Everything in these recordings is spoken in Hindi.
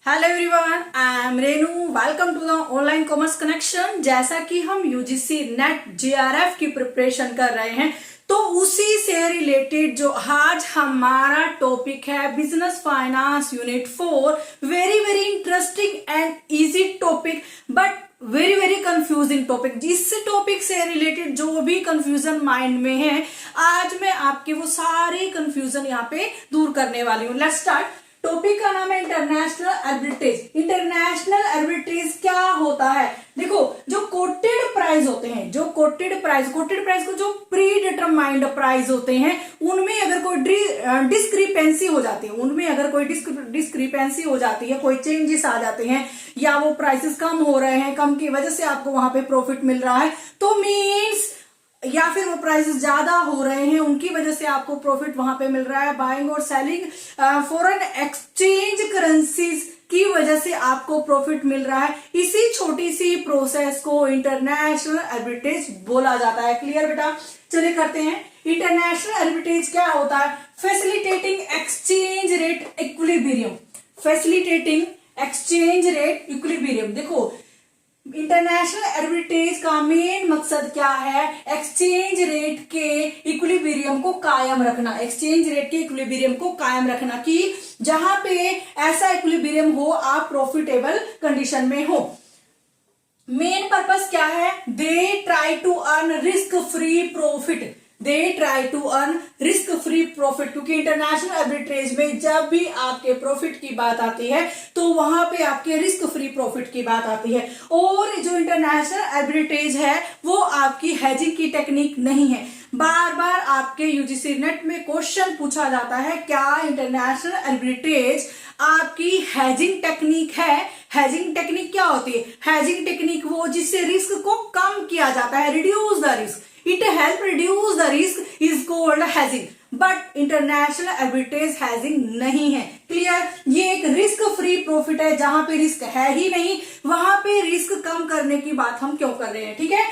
Hello everyone, I am Renu. Welcome to the online commerce connection. जैसा कि हम यूजीसी नेट जेआरएफ की प्रिपरेशन कर रहे हैं, तो उसी से रिलेटेड जो आज हमारा टॉपिक है business finance unit 4, very very interesting and easy topic but very very confusing topic. इस टॉपिक से रिलेटेड जो भी कंफ्यूजन माइंड में है, आज मैं आपके वो सारे कंफ्यूजन यहाँ पे दूर करने वाली हूँ। Let's start. टॉपिक का नाम है इंटरनेशनल आर्बिट्रेज। इंटरनेशनल आर्बिट्रेज क्या होता है? देखो, जो कोटेड प्राइस होते हैं, जो कोटेड प्राइस को जो प्री डिटरमाइंड प्राइस होते हैं, उनमें अगर कोई डिस्क्रिपेंसी हो जाती है, कोई चेंजेस आ जाते हैं, या वो प्राइसेस कम हो रहे हैं, कम की वजह से आपको वहां पे प्रॉफिट मिल रहा है, तो मीन्स या फिर वो प्राइसेस ज्यादा हो रहे हैं, उनकी वजह से आपको प्रॉफिट वहां पे मिल रहा है। बाइंग और सेलिंग फॉरेन एक्सचेंज करेंसीज की वजह से आपको प्रॉफिट मिल रहा है। इसी छोटी सी प्रोसेस को इंटरनेशनल आर्बिट्रेज बोला जाता है। क्लियर बेटा? चलिए करते हैं। इंटरनेशनल आर्बिट्रेज क्या होता है? Facilitating exchange rate equilibrium. Facilitating exchange rate equilibrium. देखो, इंटरनेशनल आर्बिट्रेज का मेन मकसद क्या है? एक्सचेंज रेट के इक्विलिब्रियम को कायम रखना। एक्सचेंज रेट के इक्विलिब्रियम को कायम रखना कि जहां पे ऐसा इक्विलिब्रियम हो, आप प्रॉफिटेबल कंडीशन में हो। मेन पर्पस क्या है? They try to earn risk free profit. They try to earn risk free profit, क्योंकि इंटरनेशनल आर्बिट्रेज में जब भी आपके प्रॉफिट की बात आती है, तो वहां पे आपके रिस्क फ्री प्रॉफिट की बात आती है। और जो इंटरनेशनल आर्बिट्रेज है, वो आपकी हेजिंग की टेक्निक नहीं है। बार बार आपके यूजीसी नेट में क्वेश्चन पूछा जाता है, क्या इंटरनेशनल आर्बिट्रेज आपकी हेजिंग टेक्निक है? हेजिंग टेक्निक क्या होती है? हेजिंग टेक्निक वो जिससे रिस्क को कम किया जाता है, reduce the risk. It help reduce the risk is called hedging, but international arbitrage hedging नहीं है। क्लियर? ये एक रिस्क फ्री प्रॉफिट है, जहां पे रिस्क है ही नहीं, वहां पे रिस्क कम करने की बात हम क्यों कर रहे हैं? ठीक है,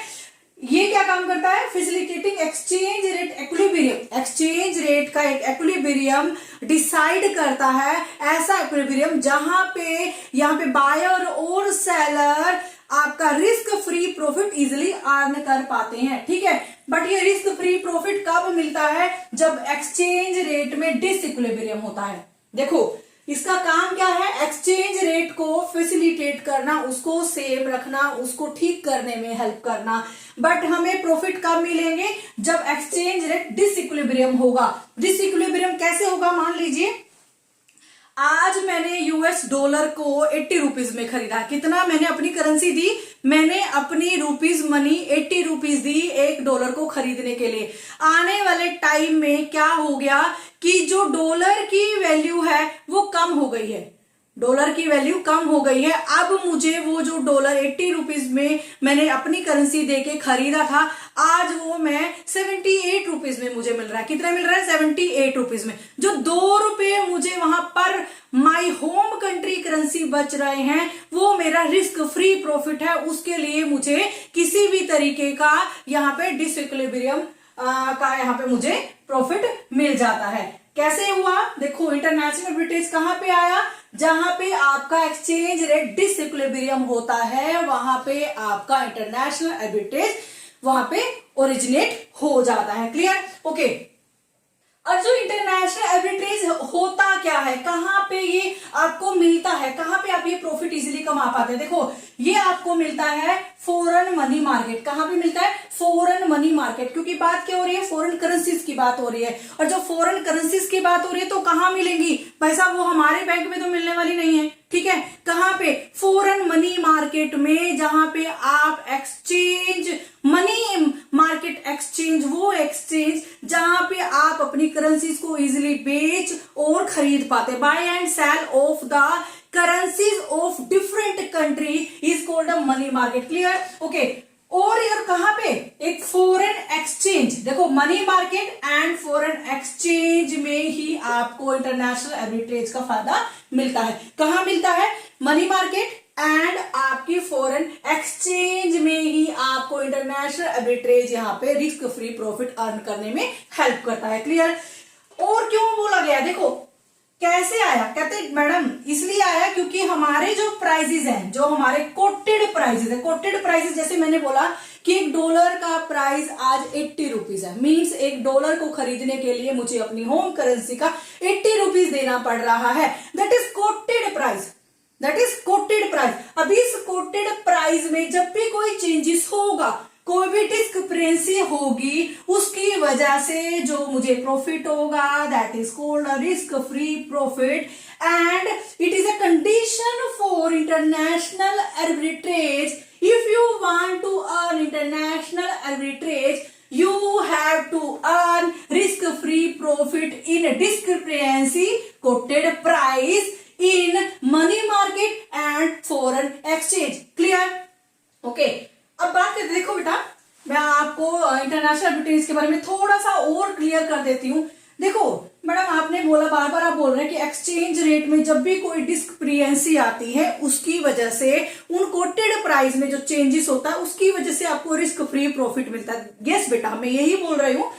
ये क्या काम करता है? Facilitating exchange rate equilibrium. Exchange rate का एक इक्विलिब्रियम डिसाइड करता है, ऐसा इक्विलिब्रियम जहां पे यहाँ पे बायर और सेलर आपका risk free profit easily earn कर पाते हैं। ठीक है, बट ये रिस्क फ्री प्रॉफिट कब मिलता है? जब एक्सचेंज रेट में डिसइक्विलिब्रियम होता है। देखो, इसका काम क्या है? एक्सचेंज रेट को फैसिलिटेट करना, उसको सेम रखना, उसको ठीक करने में हेल्प करना। बट हमें प्रॉफिट कब मिलेंगे? जब एक्सचेंज रेट डिसइक्विलिब्रियम होगा। डिसइक्विलिब्रियम कैसे होगा? मान लीजिए आज मैंने यूएस डॉलर को 80 रुपीज में खरीदा। कितना मैंने अपनी करेंसी दी? मैंने अपनी रुपीज मनी 80 रुपीज दी एक डॉलर को खरीदने के लिए। आने वाले टाइम में क्या हो गया कि जो डॉलर की वैल्यू है वो कम हो गई है। डॉलर की वैल्यू कम हो गई है। अब मुझे वो जो डॉलर 80 रुपीज में मैंने अपनी करेंसी देके खरीदा था, आज वो मैं 78 रुपीज में मुझे मिल रहा है। कितना मिल रहा है? 78 रुपीज में। जो 2 रुपए मुझे वहां पर माई होम कंट्री करेंसी बच रहे हैं, वो मेरा रिस्क फ्री प्रॉफिट है। उसके लिए मुझे किसी भी तरीके का यहाँ पे डिसइक्विलिब्रियम का यहाँ पे मुझे प्रॉफिट मिल जाता है। कैसे हुआ? देखो, इंटरनेशनल आर्बिट्रेज कहां पे आया? जहां पे आपका एक्सचेंज रेट डिसइक्विलिब्रियम होता है, वहां पे आपका इंटरनेशनल आर्बिट्रेज वहां पे ओरिजिनेट हो जाता है। क्लियर? ओके। और जो इंटरनेशनल आर्बिट्रेज होता क्या है, कहां पे ये आपको मिलता है, कहां पे आप ये प्रॉफिट इजीली कमा पाते हैं? देखो, ये आपको मिलता है फॉरेन मनी मार्केट। कहां पे मिलता है? Foreign money market. क्योंकि बात क्या हो रही है? फॉरेन करेंसीज की बात हो रही है। और जब फॉरेन करेंसीज की बात हो रही है, तो कहां मिलेंगी भाई साहब? वो हमारे बैंक में तो मिलने वाली नहीं है। ठीक है, कहां पे? फॉरेन मनी मार्केट में, जहां पे आप एक्सचेंज मनी मार्केट एक्सचेंज, वो एक्सचेंज जहां पे आप अपनी करेंसीज को इजिली बेच और खरीद पाते। Buy and sell of the currencies of different country is called a money market. Clear? Okay. और यार कहां पे? एक फॉरेन एक्सचेंज। देखो, money market and foreign exchange में ही आपको इंटरनेशनल आर्बिट्रेज का फायदा मिलता है। कहां मिलता है? मनी मार्केट एंड आपकी फॉरेन एक्सचेंज में ही आपको इंटरनेशनल आर्बिट्रेज यहाँ पे रिस्क फ्री प्रॉफिट अर्न करने में हेल्प करता है। क्लियर? और क्यों बोला गया? देखो, कैसे आया? कहते मैडम इसलिए आया क्योंकि हमारे जो प्राइजेस हैं, जो हमारे कोटेड प्राइजेस है, कोटेड प्राइजेस जैसे मैंने बोला कि $1 का प्राइस आज 80 रुपीज है, मीन्स $1 को खरीदने के लिए मुझे अपनी होम करेंसी का 80 रुपीज देना पड़ रहा है। That is coated price, that is coated price. अब इस कोटेड प्राइस में जब भी कोई चेंजेस होगा, कोई भी डिस्क्रिपेंसी होगी, उसकी वजह से जो मुझे प्रॉफिट होगा that is called a risk free profit and it is a condition for international arbitrage. If you want to earn international arbitrage you have to earn risk free profit in discrepancy quoted price in money market and foreign exchange। Clear? Okay, अब बात करते, देखो बेटा मैं आपको इंटरनेशनल आर्बिट्रेज के बारे में थोड़ा सा और क्लियर कर देती हूँ। देखो मैडम, आपने बोला, बार बार आप बोल रहे हैं कि एक्सचेंज रेट में जब भी कोई डिस्क्रिपेंसी आती है उसकी वजह से उन कोटेड प्राइस में जो चेंजेस होता है उसकी वजह से आपको रिस्क फ्री प्रॉफिट मिलता है। यस बेटा, मैं यही बोल रही हूँ,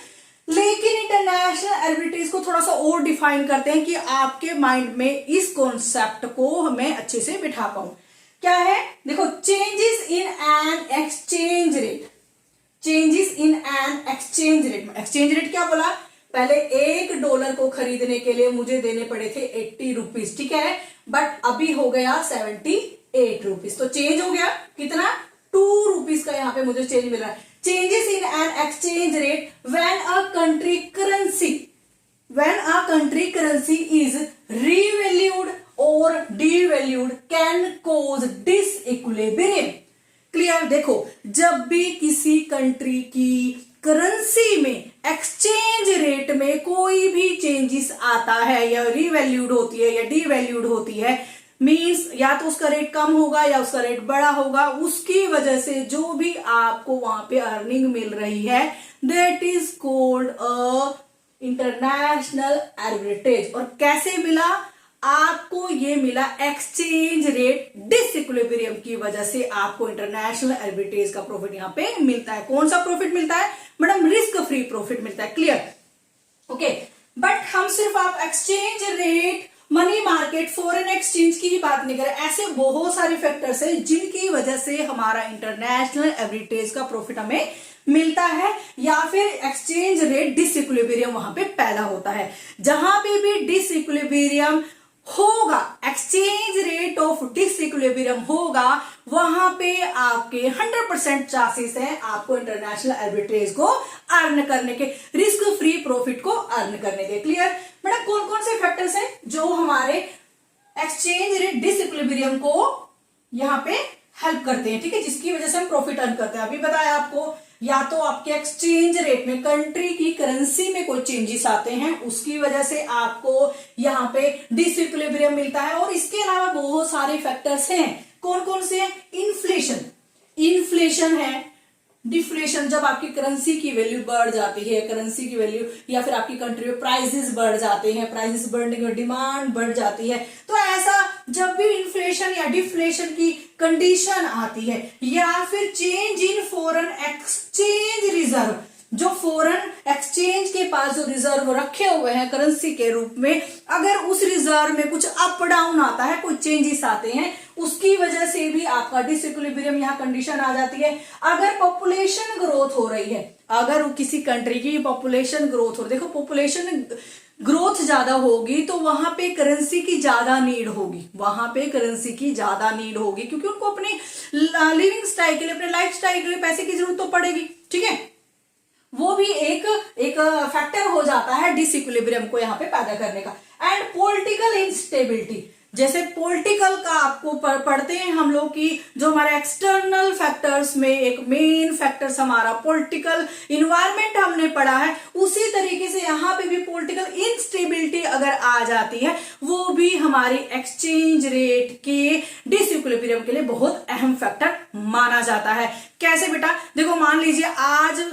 लेकिन इंटरनेशनल आर्बिट्रेज को थोड़ा सा और डिफाइन करते हैं कि आपके माइंड में इस कॉन्सेप्ट को मैं अच्छे से बिठा पाऊं। क्या है? देखो, changes in an exchange rate, changes in an exchange rate. Exchange rate क्या बोला? पहले $1 को खरीदने के लिए मुझे देने पड़े थे 80 रुपीज, ठीक है, बट अभी हो गया 78 रुपीज, तो चेंज हो गया कितना? 2 रुपीज का यहाँ पे मुझे चेंज मिल रहा है। Changes in an exchange rate when a country currency is revalued और डीवैल्यूड कैन कॉज डिसइक्विलिब्रियम। क्लियर? देखो, जब भी किसी कंट्री की करेंसी में, एक्सचेंज रेट में कोई भी चेंजेस आता है या रीवैल्यूड होती है या डीवैल्यूड होती है, मींस या तो उसका रेट कम होगा या उसका रेट बड़ा होगा, उसकी वजह से जो भी आपको वहां पे अर्निंग मिल रही है that is called a international arbitrage. और कैसे मिला आपको? ये मिला एक्सचेंज रेट डिसइक्विलिब्रियम की वजह से आपको इंटरनेशनल आर्बिट्रेज का प्रॉफिट यहाँ पे मिलता है। कौन सा प्रॉफिट मिलता है मैडम? रिस्क फ्री प्रॉफिट मिलता है। क्लियर? ओके, बट हम सिर्फ आप exchange rate, money market, foreign exchange की ही बात नहीं करें, ऐसे बहुत सारे फैक्टर्स हैं जिनकी वजह से हमारा इंटरनेशनल आर्बिट्रेज का प्रॉफिट हमें मिलता है या फिर एक्सचेंज रेट डिसइक्विलिब्रियम वहां पे पैदा होता है। जहां पे भी डिसइक्विलिब्रियम होगा, एक्सचेंज रेट ऑफ डिसइक्विलिब्रियम होगा, वहां पे आपके 100% चांसेस हैं आपको इंटरनेशनल आर्बिट्रेज को अर्न करने के, रिस्क फ्री प्रॉफिट को अर्न करने के। क्लियर? मैडम, कौन कौन से फैक्टर्स हैं जो हमारे एक्सचेंज रेट डिसइक्विलिब्रियम को यहाँ पे हेल्प करते हैं, ठीक है, जिसकी वजह से हम प्रॉफिट अर्न करते हैं? अभी बताया आपको, या तो आपके एक्सचेंज रेट में, कंट्री की करेंसी में कोई चेंजेस आते हैं उसकी वजह से आपको यहाँ पे डिसइक्विलिब्रियम मिलता है, और इसके अलावा बहुत सारे फैक्टर्स हैं। कौन कौन से हैं? इन्फ्लेशन है, डिफ्लेशन, जब आपकी करेंसी की वैल्यू बढ़ जाती है, करेंसी की वैल्यू या फिर आपकी कंट्री में प्राइसेस बढ़ जाते हैं, प्राइसेस बढ़ने की डिमांड बढ़ जाती है, तो ऐसा जब भी इन्फ्लेशन या डिफ्लेशन की कंडीशन आती है, या फिर change in foreign exchange reserve, जो फॉरेन एक्सचेंज के पास जो रिजर्व रखे हुए हैं करेंसी के रूप में, अगर उस रिजर्व में कुछ अप डाउन आता है, कुछ चेंजेस आते हैं, उसकी वजह से भी आपका डिसइक्विलिब्रियम यहाँ कंडीशन आ जाती है। अगर पॉपुलेशन ग्रोथ हो रही है, अगर किसी कंट्री की पॉपुलेशन ग्रोथ हो, देखो पॉपुलेशन ग्रोथ ज्यादा होगी तो वहां पे करेंसी की ज्यादा नीड होगी, वहां पे करेंसी की ज्यादा नीड होगी, क्योंकि उनको अपनी लिविंग स्टाइल के लिए, अपने लाइफ स्टाइल के लिए पैसे की जरूरत तो पड़ेगी, ठीक है। वो भी एक फैक्टर हो जाता है डिसइक्विलिब्रियम को यहाँ पे पैदा करने का। एंड पॉलिटिकल इंस्टेबिलिटी, जैसे पॉलिटिकल का आपको पढ़ते हैं हम लोग की, जो हमारे एक्सटर्नल फैक्टर्स में एक मेन फैक्टर्स हमारा पॉलिटिकल इन्वायरमेंट हमने पढ़ा है, उसी तरीके से यहाँ पे भी पॉलिटिकल इंस्टेबिलिटी अगर आ जाती है, वो भी हमारी एक्सचेंज रेट के डिसइक्विलिब्रियम के लिए बहुत अहम फैक्टर माना जाता है। कैसे बेटा? देखो, मान लीजिए आज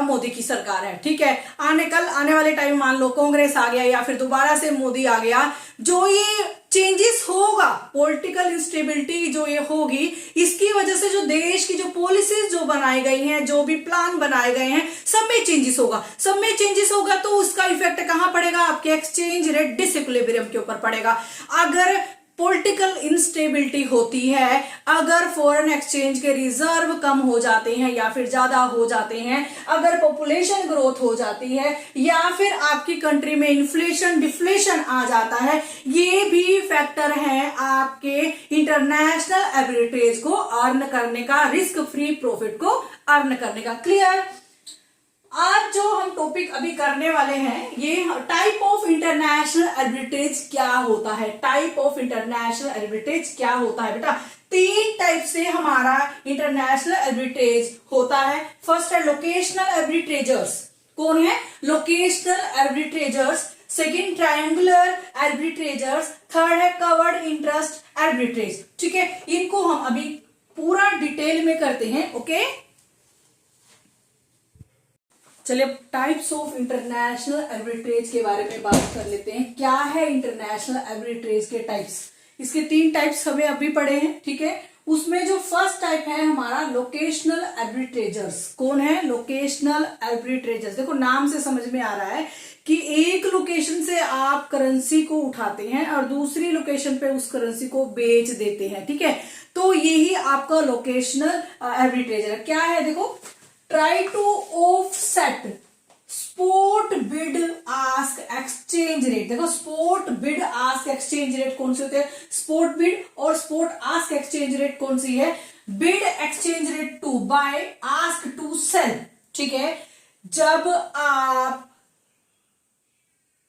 मोदी की सरकार है, ठीक है, आने वाले टाइम मान लो कांग्रेस आ गया या फिर दोबारा से मोदी आ गया, जो ये चेंजेस होगा, पॉलिटिकल इंस्टेबिलिटी जो ये होगी, इसकी वजह से जो देश की जो पॉलिसीज जो बनाई गई हैं, जो भी प्लान बनाए गए हैं, सब में चेंजेस होगा, सब में चेंजेस होगा, तो उसका इफेक्ट कहां पड़ेगा? आपके एक्सचेंज रेट डिसइक्विलिब्रियम के ऊपर पड़ेगा। अगर पॉलिटिकल इंस्टेबिलिटी होती है, अगर फॉरेन एक्सचेंज के रिजर्व कम हो जाते हैं या फिर ज्यादा हो जाते हैं, अगर पॉपुलेशन ग्रोथ हो जाती है, या फिर आपकी कंट्री में इन्फ्लेशन डिफ्लेशन आ जाता है, ये भी फैक्टर है आपके इंटरनेशनल आर्बिट्रेज को अर्न करने का, रिस्क फ्री प्रॉफिट को अर्न करने का। क्लियर? आज जो हम टॉपिक अभी करने वाले हैं, ये टाइप ऑफ इंटरनेशनल आर्बिट्रेज क्या होता है। टाइप ऑफ इंटरनेशनल आर्बिट्रेज क्या होता है बेटा? 3 टाइप से हमारा इंटरनेशनल आर्बिट्रेज होता है। फर्स्ट है लोकेशनल आर्बिट्रेजर्स। कौन है? Locational arbitrageurs. Second triangular arbitrageurs. Third है कवर्ड इंटरेस्ट आर्बिट्रेज। ठीक है, इनको हम अभी पूरा डिटेल में करते हैं। ओके, चलिए टाइप्स ऑफ इंटरनेशनल आर्बिट्रेज के बारे में बात कर लेते हैं। क्या है इंटरनेशनल आर्बिट्रेज के टाइप्स? इसके 3 टाइप्स हमें अभी पढ़े हैं। ठीक है, उसमें जो फर्स्ट टाइप है हमारा लोकेशनल आर्बिट्रेजर्स। कौन है? लोकेशनल आर्बिट्रेजर्स। देखो नाम से समझ में आ रहा है कि एक लोकेशन से आप करेंसी को उठाते हैं और दूसरी लोकेशन पे उस करेंसी को बेच देते हैं। ठीक है, तो यही आपका लोकेशनल आर्बिट्रेजर क्या है। देखो, try to offset spot bid ask exchange rate. देखो spot bid ask exchange rate कौन से होते हैं? स्पॉट बिड और स्पॉट आस्क एक्सचेंज रेट कौन सी है? Bid exchange rate to buy, ask to sell. ठीक है, जब आप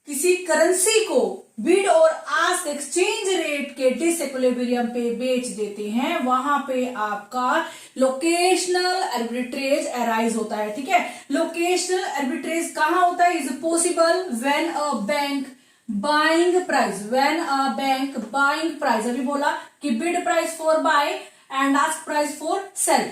किसी करेंसी को बिड और आस्क एक्सचेंज रेट के डिसइक्विलिब्रियम पे बेच देते हैं, वहां पे आपका लोकेशनल आर्बिट्रेज अराइज होता है। ठीक है, लोकेशनल आर्बिट्रेज कहां होता है? Is possible when a bank buying price, when a bank buying price, अभी बोला कि bid price for buy and ask price for sell.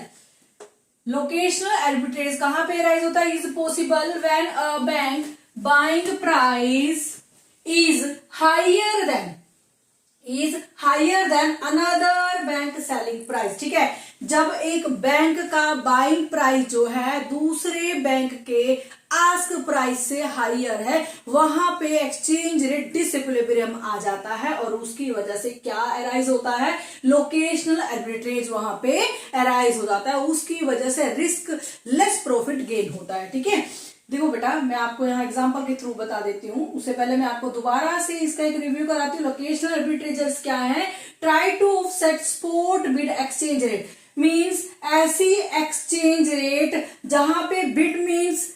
Locational arbitrage कहां पे अराइज होता है? Is possible when a bank buying price is higher than another bank selling price। ठीक है, जब एक बैंक का बाइंग प्राइस जो है दूसरे बैंक के आस्क प्राइस से हाइयर है, वहां पे एक्सचेंज रेट डिसइक्विलिब्रियम आ जाता है और उसकी वजह से क्या अराइज होता है? लोकेशनल आर्बिट्रेज वहां पे अराइज हो जाता है। उसकी वजह से रिस्क लेस प्रॉफिट गेन होता है। ठीक है, देखो बेटा मैं आपको यहाँ एग्जांपल के थ्रू बता देती हूँ। उससे पहले मैं आपको दोबारा से इसका एक रिव्यू कराती हूँ। लोकेशनल आर्बिट्रेजर्स क्या है? Try to offset spot bid exchange rate, means ऐसी एक्सचेंज रेट जहां पे बिड मींस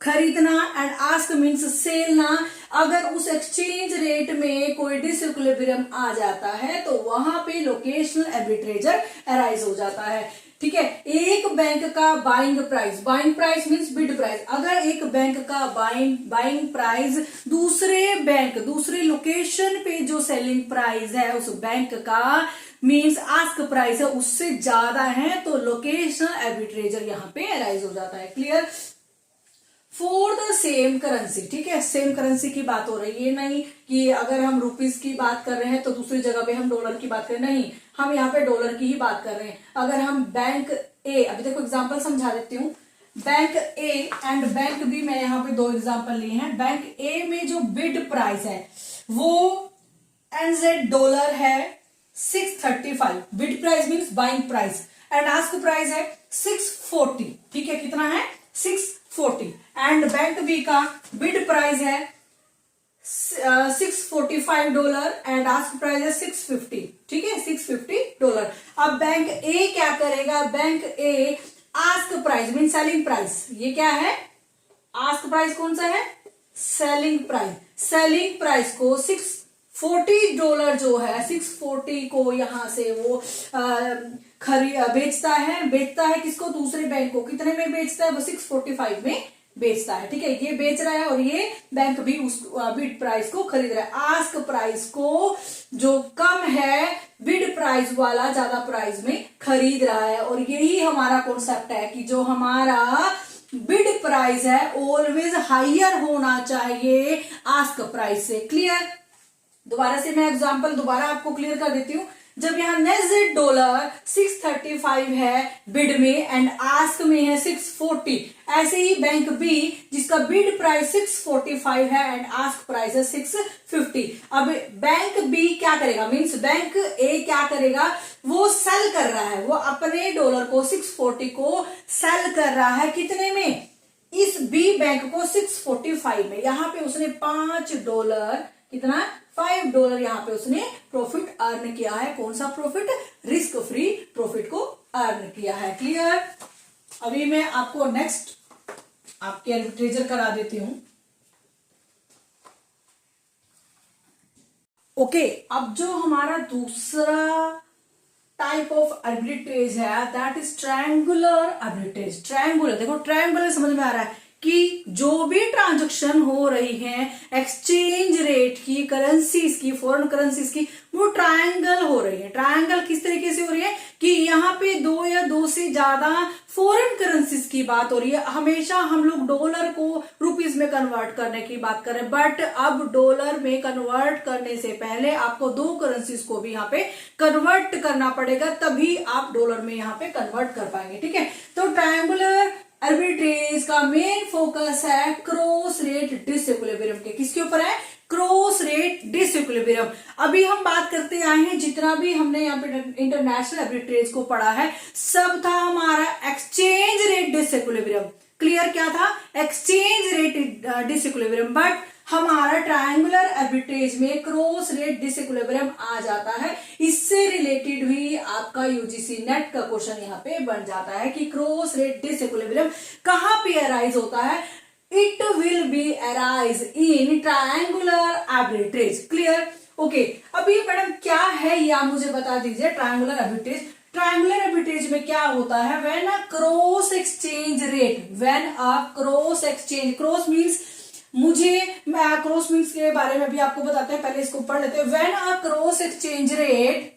खरीदना एंड आस्क मींस सेलना, अगर उस एक्सचेंज रेट में कोई डिसइक्विलिब्रियम आ जाता है तो वहां पे लोकेशनल आर्बिट्रेजर अराइज हो जाता है। ठीक है, एक बैंक का buying price means bid price, अगर एक बैंक का बाइंग प्राइस दूसरे लोकेशन पे जो सेलिंग प्राइस है उस बैंक का मींस आस्क प्राइस है उससे ज्यादा है, तो लोकेशनल आर्बिट्रेजर यहाँ पे अराइज हो जाता है। Clear? For the same currency. ठीक है, सेम करेंसी की बात हो रही है, ये नहीं कि अगर हम रुपीस की बात कर रहे हैं तो दूसरी जगह पे हम डॉलर की बात कर रहे हैं, नहीं, हम यहाँ पे डॉलर की ही बात कर रहे हैं। अगर हम बैंक ए, अभी देखो एग्जांपल समझा देती हूँ, bank A and bank B, मैं यहाँ पे 2 एग्जांपल लिए हैं। बैंक ए में जो बिड प्राइस है वो NZ डॉलर है 635, bid price means buying price, and ask price है 640। ठीक है, कितना है? 640। एंड बैंक बी का बिड प्राइस है $645 एंड आस्क प्राइस है 650। ठीक है, $650। अब बैंक ए क्या करेगा? Bank A ask price mean selling price, ये क्या है? आस्क प्राइस कौन सा है? सेलिंग प्राइस को $640 जो है, 640 को यहां से वो बेचता है किसको? दूसरे बैंक को। कितने में बेचता है? वो 645 में बेचता है। ठीक है, ये बेच रहा है और ये बैंक भी उस बिड प्राइस को खरीद रहा है। आस्क प्राइस को जो कम है, बिड प्राइस वाला ज्यादा प्राइस में खरीद रहा है। और यही हमारा कॉन्सेप्ट है कि जो हमारा बिड प्राइस है ऑलवेज हाइयर होना चाहिए आस्क प्राइस से। क्लियर? दोबारा से मैं एग्जांपल दोबारा आपको क्लियर कर देती हूँ। जब यहाँ नेट डॉलर 635 है बिड में एंड आस्क में है 640, ऐसे ही बैंक बी जिसका बिड प्राइस 645 है एंड आस्क प्राइस है 650। अब बैंक बी क्या करेगा, मींस बैंक ए क्या करेगा, वो सेल कर रहा है, वो अपने डॉलर को 640 को सेल कर रहा है कितने में, इस बी बैंक को 645 में। यहां पे उसने $5 कितना, $5 यहाँ पे उसने प्रॉफिट अर्न किया है। कौन सा प्रॉफिट, रिस्क फ्री प्रॉफिट को अर्न किया है। क्लियर। अभी मैं आपको नेक्स्ट आपके आर्बिट्रेजर करा देती हूं। ओके, अब जो हमारा दूसरा टाइप ऑफ आर्बिट्रेज है that is triangular arbitrage. Triangular, देखो ट्रायंगुलर समझ में आ रहा है कि जो भी ट्रांजैक्शन हो रही है एक्सचेंज रेट की, करेंसीज की, फॉरेन करेंसीज की, वो ट्रायंगल हो रही है। ट्रायंगल किस तरीके से हो रही है कि यहाँ पे 2 या 2 से ज्यादा फॉरेन करेंसीज की बात हो रही है। हमेशा हम लोग डॉलर को रुपीज में कन्वर्ट करने की बात करें, बट अब डॉलर में कन्वर्ट करने से पहले आपको 2 करेंसीज को भी यहाँ पे कन्वर्ट करना पड़ेगा, तभी आप डॉलर में यहाँ पे कन्वर्ट कर पाएंगे। ठीक है, तो ट्रायंगुलर आर्बिट्रेज का मेन फोकस है क्रॉस रेट डिसइक्विलिब्रियम के। किसके ऊपर है, क्रॉस रेट डिसइक्विलिब्रियम। अभी हम बात करते आए हैं, जितना भी हमने यहाँ पे इंटरनेशनल आर्बिट्रेज को पढ़ा है सब था हमारा एक्सचेंज रेट डिसइक्विलिब्रियम। क्लियर, क्या था, एक्सचेंज रेट डिसइक्विलिब्रियम, बट हमारा ट्रायंगुलर आर्बिट्रेज में क्रॉस रेट डिसइक्विलिब्रियम आ जाता है। इससे रिलेटेड भी आपका यूजीसी नेट का क्वेश्चन यहाँ पे बन जाता है कि क्रॉस रेट डिसइक्विलिब्रियम कहां पे अराइज होता है। It will be arise in triangular arbitrage. Clear, okay. अभी मैडम क्या है ये आप मुझे बता दीजिए। ट्रायंगुलर आर्बिट्रेज, ट्रायंगुलर आर्बिट्रेज में क्या होता है, when a cross exchange rate, when a cross exchange, cross means, मुझे मैं क्रॉस मीन्स के बारे में भी आपको बताते हैं, पहले इसको पढ़ लेते हैं। When a cross exchange rate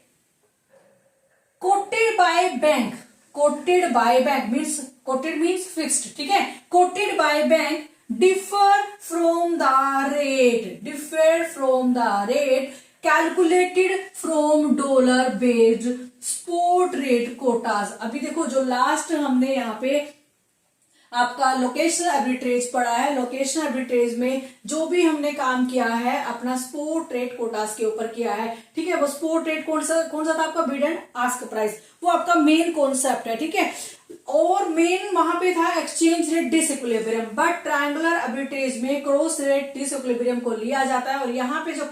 coated by bank, coated by bank means, coated means fixed, ठीक है, coated by bank differ from the rate, differ from the rate calculated from dollar based spot rate quotas. अभी देखो जो लास्ट हमने यहाँ पे आपका लोकेशनल आर्बिट्रेज पढ़ा है, लोकेशनल आर्बिट्रेज में जो भी हमने काम किया है अपना स्पॉट रेट कोटास के ऊपर किया है। ठीक है, वो स्पॉट रेट कौन सा था आपका, बिड एंड आस्क प्राइस, वो आपका मेन कॉन्सेप्ट है। ठीक है, और मेन वहां पे था exchange rate disequilibrium, but triangular arbitrage में क्रॉस रेट डिसइक्विलिब्रियम को लिया जाता है। और यहाँ पे जो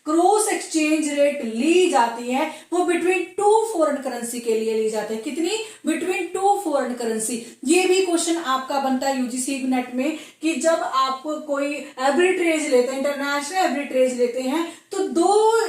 क्रॉस एक्सचेंज रेट ली जाती है वो बिटवीन 2 फॉरेन करेंसी के लिए ली जाती है। कितनी, बिटवीन 2 फॉरेन करेंसी। ये भी क्वेश्चन आपका बनता है यूजीसी नेट में कि जब आप कोई आर्बिट्रेज लेते हैं, इंटरनेशनल आर्बिट्रेज लेते हैं, तो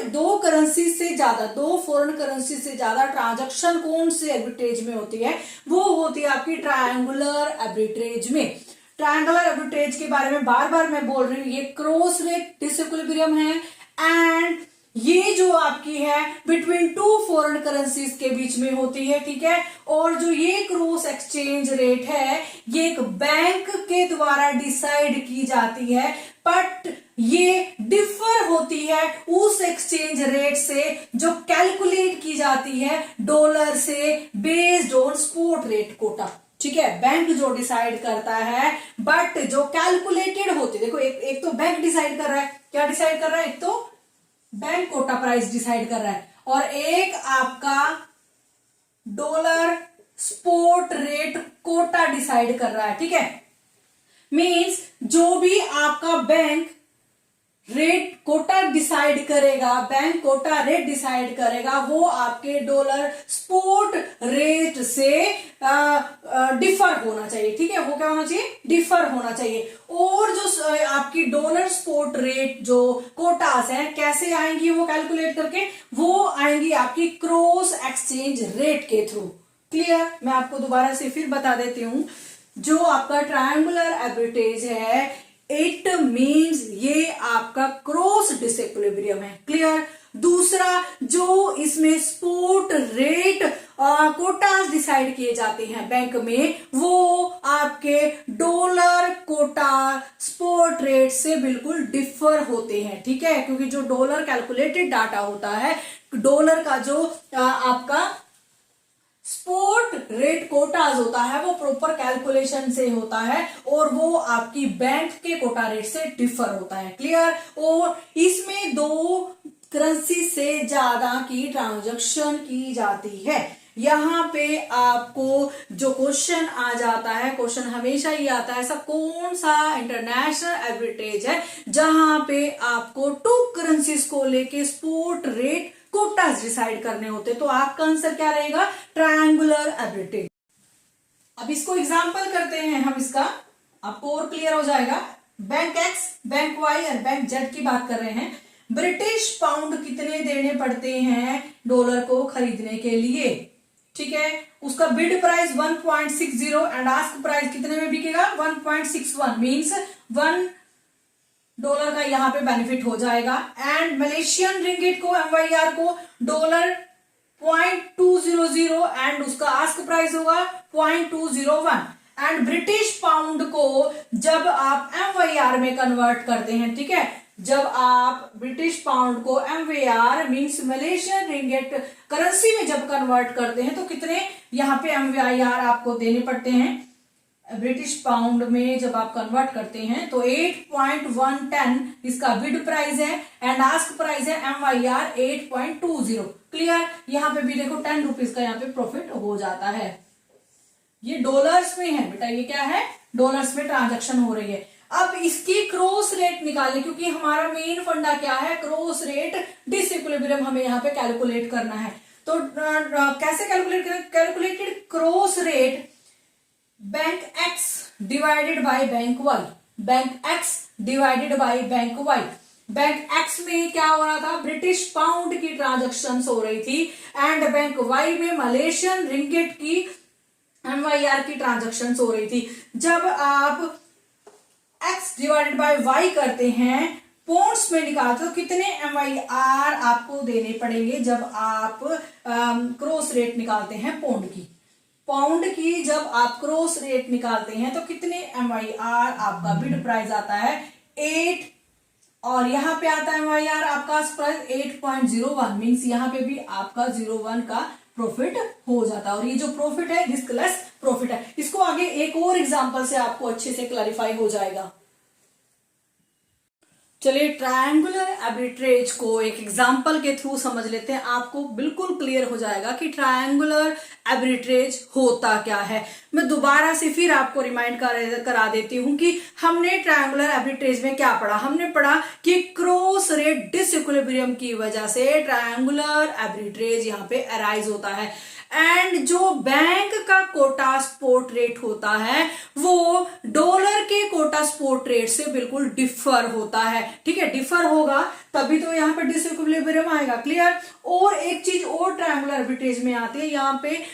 दो करेंसी से ज्यादा, 2 फॉरेन करेंसी से ज्यादा ट्रांजैक्शन कौन से आर्बिट्रेज में होती है, वो होती है आपकी ट्रायंगुलर आर्बिट्रेज में। ट्रायंगुलर आर्बिट्रेज के बारे में बार बार मैं बोल रही हूँ, ये क्रॉस रेट डिसइक्विलिब्रियम है एंड ये जो आपकी है बिटवीन 2 फॉरेन करेंसीज के बीच में होती है। ठीक है, और जो ये क्रॉस एक्सचेंज रेट है ये एक बैंक के द्वारा डिसाइड की जाती है, बट ये डिफर होती है उस एक्सचेंज रेट से जो कैलकुलेट की जाती है डॉलर से based on spot rate quota. ठीक है, बैंक जो डिसाइड करता है, बट जो कैलकुलेटेड होती है, देखो एक तो बैंक डिसाइड कर रहा है, क्या डिसाइड कर रहा है, एक तो बैंक कोटा प्राइस डिसाइड कर रहा है और एक आपका dollar spot rate quota decide कर रहा है। ठीक है, मींस जो भी आपका बैंक रेट कोटा डिसाइड करेगा, बैंक कोटा रेट डिसाइड करेगा, वो आपके डॉलर स्पॉट रेट से डिफर होना चाहिए। ठीक है, वो क्या होना चाहिए, डिफर होना चाहिए। और जो आपकी डॉलर स्पॉट रेट जो कोटास हैं कैसे आएंगी वो कैलकुलेट करके, वो आएंगी आपकी क्रॉस एक्सचेंज रेट के थ्रू। क्लियर, मैं आपको दोबारा से फिर बता देती हूं, जो आपका ट्रायंगुलर आर्बिट्रेज है इट मींस ये आपका क्रॉस डिसइक्विलिब्रियम है। क्लियर, दूसरा जो इसमें स्पॉट रेट कोटास डिसाइड किए जाते हैं बैंक में, वो आपके डॉलर कोटा स्पॉट रेट से बिल्कुल डिफर होते हैं। ठीक है, क्योंकि जो डॉलर कैलकुलेटेड डाटा होता है डॉलर का जो आपका स्पोर्ट रेट कोटाज होता है वो प्रॉपर कैलकुलेशन से होता है और वो आपकी बैंक के कोटा रेट से डिफर होता है। क्लियर। और इसमें दो करेंसी से ज्यादा की ट्रांजैक्शन की जाती है। यहाँ पे आपको जो क्वेश्चन आ जाता है, क्वेश्चन हमेशा ही आता है सब, कौन सा इंटरनेशनल आर्बिट्रेज है जहां पे आपको टू करेंसीज को लेके स्पोर्ट रेट कोटास डिसाइड करने होते। तो आपका आंसर क्या रहेगा? Triangular arbitrage. अब इसको एग्जांपल करते हैं हम, इसका आपको और क्लियर हो जाएगा। बैंक एक्स, बैंक वाई और बैंक जेड की बात कर रहे हैं। ब्रिटिश पाउंड कितने देने पड़ते हैं डॉलर को खरीदने के लिए? ठीक है, उसका bid price 1.60 and ask price कितने में बिकेगा? 1.61 मींस $1 का यहाँ पे बेनिफिट हो जाएगा। एंड मलेशियन रिंगिट को, MYR को $0.200 एंड उसका आस्क प्राइस होगा 0.201। एंड ब्रिटिश पाउंड को जब आप MYR में कन्वर्ट करते हैं, ठीक है, जब आप ब्रिटिश पाउंड को MYR means Malaysian ringgit currency में जब कन्वर्ट करते हैं तो कितने यहाँ पे MYR आपको देने पड़ते हैं? ब्रिटिश पाउंड में जब आप कन्वर्ट करते हैं तो 8.110 इसका बिड प्राइस है एंड आस्क प्राइस है MYR 8.20। क्लियर। यहाँ पे भी देखो 10 रुपीज का यहाँ पे प्रॉफिट हो जाता है। ये डॉलर्स में है बेटा, ये क्या है? डॉलर्स में ट्रांजैक्शन हो रही है। अब इसकी क्रॉस रेट निकालने, क्योंकि हमारा मेन फंडा क्या है? क्रॉस रेट डिसइक्विलिब्रियम हमें यहाँ पे कैलकुलेट करना है। तो कैसे कैलकुलेट करें? Calculated cross rate bank X divided by bank Y, bank X divided by bank Y. Bank X में क्या हो रहा था? ब्रिटिश पाउंड की ट्रांजैक्शंस हो रही थी एंड बैंक वाई में मलेशियन रिंगिट की MYR की ट्रांजैक्शंस हो रही थी। जब आप x डिवाइडेड बाय y करते हैं, पॉन्ड्स में निकालते हो, कितने MYR आपको देने पड़ेंगे जब आप क्रॉस रेट निकालते हैं पाउंड की? पाउंड की जब आप क्रॉस रेट निकालते हैं तो कितने MYR आपका बिड प्राइस आता है? 8 और यहाँ पे आता है MYR आपका प्राइस 8.01 मींस यहाँ पे भी आपका 01 का प्रॉफिट हो जाता है। और ये जो प्रॉफिट है रिस्क लेस प्रॉफिट है। इसको आगे एक और एग्जांपल से आपको अच्छे से क्लैरिफाई हो जाएगा। चलिए ट्रायंगुलर आर्बिट्रेज को एक एग्जांपल के थ्रू समझ लेते हैं। आपको बिल्कुल क्लियर हो जाएगा कि ट्रायंगुलर आर्बिट्रेज होता क्या है। मैं दोबारा से फिर आपको रिमाइंड करा देती हूं कि हमने ट्रायंगुलर आर्बिट्रेज में क्या पढ़ा। हमने पढ़ा कि क्रॉस रेट डिसइक्विलिब्रियम की वजह से ट्रायंगुलर आर्बिट्रेज यहाँ पे अराइज होता है। एंड जो बैंक का कोटा स्पॉट रेट होता है वो डॉलर के कोटा स्पॉट रेट से बिल्कुल डिफर होता है। ठीक है, डिफर होगा तभी तो यहाँ पे डिसइक्विलिब्रियम आएगा। क्लियर। और एक चीज और ट्रायंगुलर आर्बिट्रेज में आती है, यहाँ पे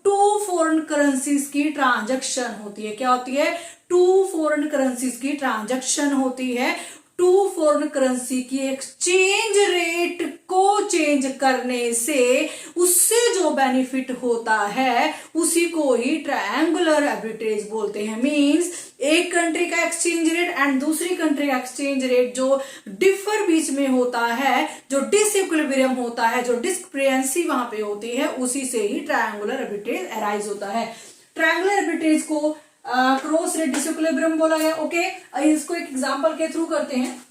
टू फॉरेन करेंसीज की ट्रांजैक्शन होती है। क्या होती है? टू फॉरेन करेंसीज की ट्रांजैक्शन होती है। टू फॉरेन करेंसी की एक्सचेंज रेट को चेंज करने से उससे जो बेनिफिट होता है उसी को ही ट्रायंगुलर आर्बिट्रेज बोलते हैं। मींस एक कंट्री का एक्सचेंज रेट एंड दूसरी कंट्री का एक्सचेंज रेट जो डिफर बीच में होता है, जो डिसइक्विलिब्रियम होता है, जो डिस्क्रिपेंसी वहां पे होती है, उसी से ही ट्रायंगुलर आर्बिट्रेज अराइज होता है। ट्रायंगुलर आर्बिट्रेज को क्रॉस रेट डिसइक्विलिब्रियम बोला गया। ओके, इसको एक एग्जांपल के थ्रू करते हैं।